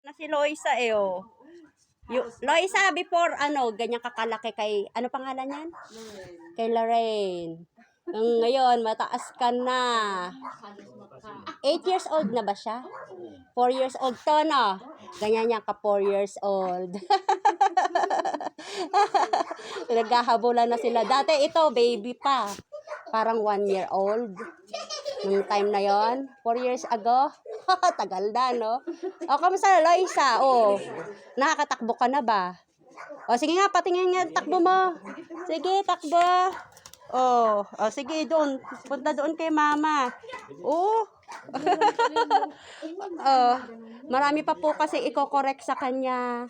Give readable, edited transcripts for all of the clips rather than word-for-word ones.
Na si Loisa eh, oh. Loisa, before, ganyan kakalaki kay, ano pangalan yan? Kay Lorraine. Ngayon, mataas ka na. 8 years old na ba siya? 4 years old to, no? Ganyan yan ka 4 years old. Naghahabulan na sila. Dati ito, baby pa. Parang 1 year old. Nung time na yon 4 years ago. Tagal na, no? O, kamusta, Loisa? O, nakakatakbo ka na ba? O, sige nga, patingin nga, takbo mo. Sige, takbo. Sige, doon. Punta doon kay mama. Marami pa po kasi i-correct sa kanya.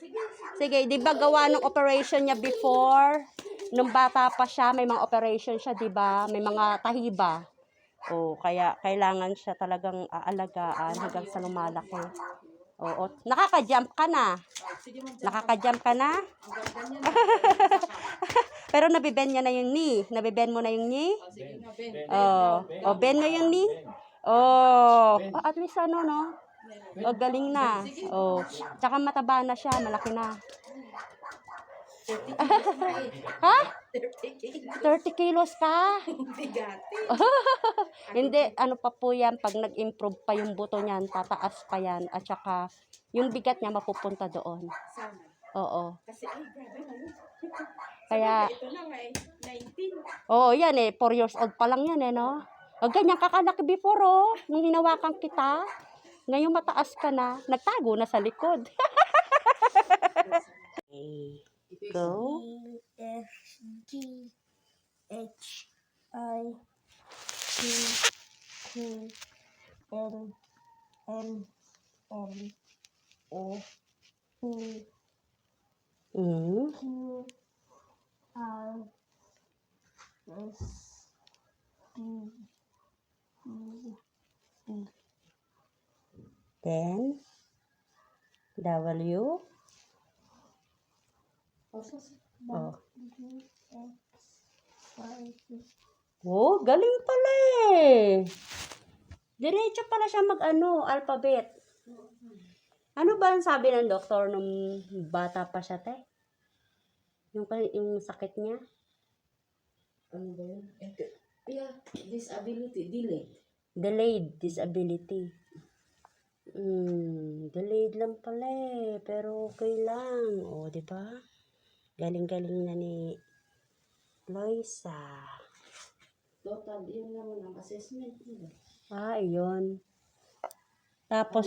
Sige, di ba gawa ng operation niya before? Nung bata pa siya, may mga operation siya, di ba? May mga tahiba. Kaya kailangan siya talagang aalagaan hanggang sa lumalaki. Nakaka-jump ka na. Nakaka-jump ka na? Pero nabibend niya na yung knee. Nabibend mo na yung knee? Bend mo yung knee? At least no? Galing na. Tsaka mataba na siya, malaki na. Ha? 30 kilos ka? Hindi, ano pa po yan, pag nag-improve pa yung buto niyan, tataas pa yan. At saka, yung bigat niya mapupunta doon. Oo. Kaya, ito lang ay 19. Yan 4 years old pa lang yan no? Ganyan kakalaki before nung hinawakan kita. Ngayon mataas ka na, nagtago na sa likod. Go. F, G, H, I, J, K, L, M, N, O, P, Q, R, S, T, U, V. Then, W. Galing pala eh. Diretso pala siya alphabet. Ano ba ang sabi ng doktor nung bata pa siya, te? Yung sakit niya? Ano ba yun? Disability, delayed. Delayed disability. Delayed lang pala eh. Pero okay lang. Di ba? Galing-galing na ni Loisa. Total, yun naman ang assessment nila. Yun. Tapos,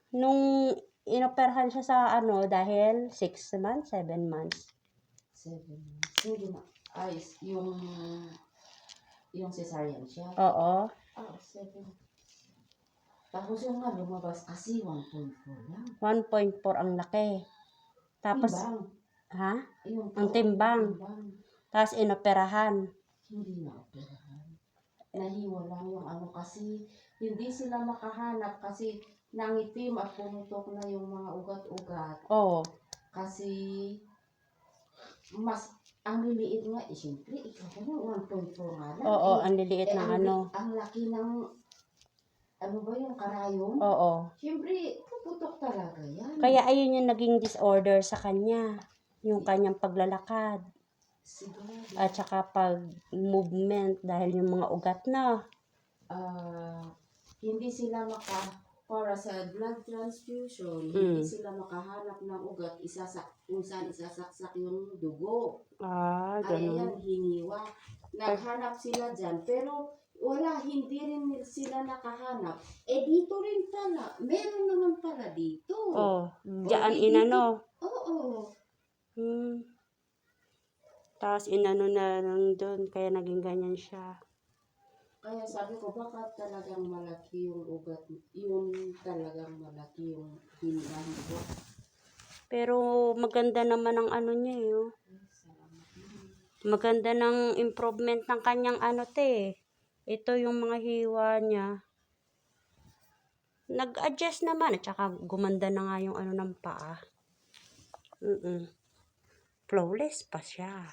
nung inoperahan siya sa dahil 6 months, 7 months. 7 months. Hindi na. Yung cesarean siya? Oo. 7. Tapos yung lumabas kasi 1.4 lang. 1.4 ang laki. Tapos, timbang. Ang timbang. Tapos inoperahan. Hindi na operahan. Nahiwa lang yung kasi hindi sila makahanap kasi nangitim at pumutok na yung mga ugat-ugat. Kasi mas ang liliit nga, siyempre, ikaw mo 1.4 nga lang. Ang liliit ng Ang laki ng yung karayom? Siyempre, puputok talaga yan. Kaya ayun yung naging disorder sa kanya. Yung kanyang paglalakad. Siguro. At saka pag-movement dahil yung mga ugat na. Hindi sila para sa blood transfusion, hindi sila makahanap ng ugat, kung saan isasaksak yung dugo. Ganun. Ayan, hiniwa. Naghanap sila dyan, pero hindi rin sila nakahanap. Dito rin pala, meron naman pala dito. Diyan inano. Oo. Tapos inano na lang doon, kaya naging ganyan siya. Kaya sabi ko, baka talagang malaki yung ugat, yung talagang malaki yung hinilang ko. Pero maganda naman ang niya eh. Maganda ng improvement ng kanyang te. Ito yung mga hiwa niya. Nag-adjust naman at saka gumanda na nga yung ng paa. Flawless pa siya.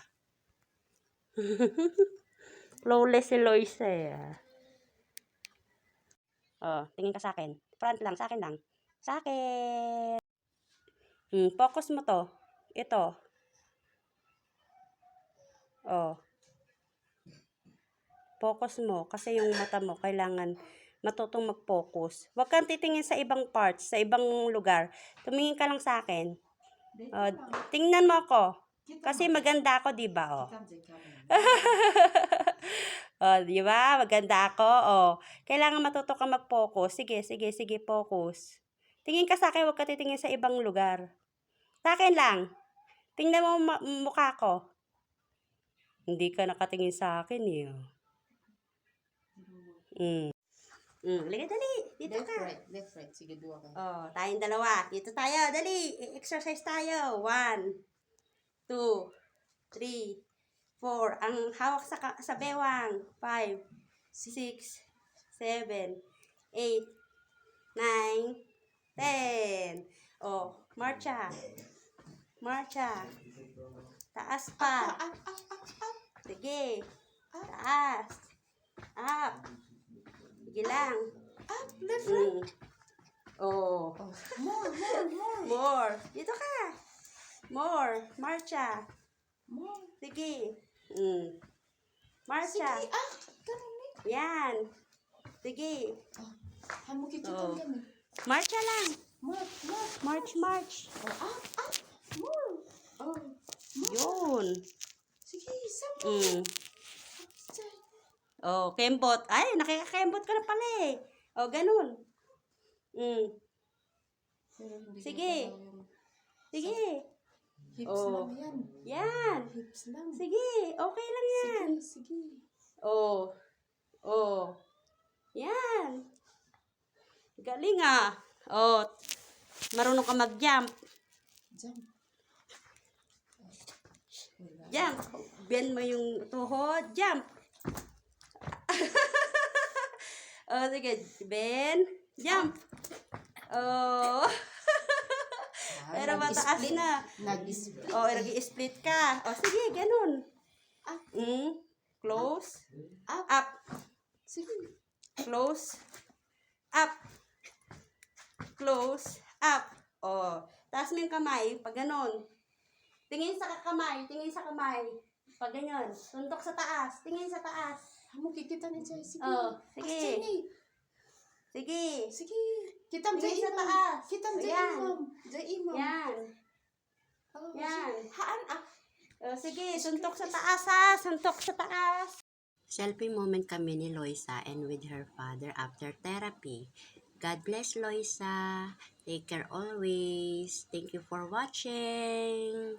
Flawless si Loisa eh. Oh, tingin ka sa akin. Front lang, sa akin lang. Sa akin. Focus mo to. Ito. Oh. Focus mo kasi yung mata mo kailangan matutong mag-focus. Huwag kang titingin sa ibang parts, sa ibang lugar. Tumingin ka lang sa akin. Oh, tingnan mo ako. Kasi maganda ako, 'di ba? Oh. Oh, 'di ba? Maganda ako. Oh. Kailangan matuto ka mag-focus. Sige, sige, sige, focus. Tingin ka sa akin, huwag ka titingin sa ibang lugar. Sa akin lang. Tingnan mo mukha ko. Hindi ka nakatingin sa akin, eh. Liga, dali. Dito Left, ka. right, left, right. Sige, dua ka. Oh, tayong dalawa. Dito tayo. Dali. Exercise tayo. 1, 2, 3, 4. Ang hawak sa bewang. 5, 6, 7, 8, 9, 10. Oh, marcha. Marcha. Taas pa. Sige. Taas. Up. Sige lang. Up, left, right. Oh. More, more, more. More. Dito ka. More. Marcha. More. Sige. Marcha. Sige, ganun eh. Yan. Sige. Hamo kita Oh. kami. Marcha lang. More, more. March, march. Oh, up, more. Oh, Yun. sige, some more. Oh, kembot. Ay, nakikakembot ka na pala eh. Oh, ganun. Sige. Sige. Hips Oh. lang yan. Yan. Hips lang. Sige. Okay lang yan. Sige, sige. Oh. Oh. Yan. Galing ah. Oh. Marunong ka mag-jump. Jump. Jump. Bend mo yung tuhod. Jump. Oh, sige. Bend. Jump. Oh. Pero mataas na. Nag-split. Oh, nag-i-split ka. Oh, sige. Ganun. Up. Close. Up. Up. Sige. Close. Up. Close. Up. Oh. Taas mo yung kamay. Pag ganun. Tingin sa kamay. Tingin sa kamay. Pag ganyan. Tuntok sa taas. Tingin sa taas. Hamo kikita ni Jay. Sige. Oh. Sige. Sige. Sige. Kitam Jay Tingin sa imam. taas. Kitam Jay Ayan. imam. Jay imam. Yan. Oh, Yan. Haan Oh, sige. Suntok sa taas ha. Suntok sa taas. Selfie moment kami ni Loisa and with her father after therapy. God bless Loisa. Take care always. Thank you for watching.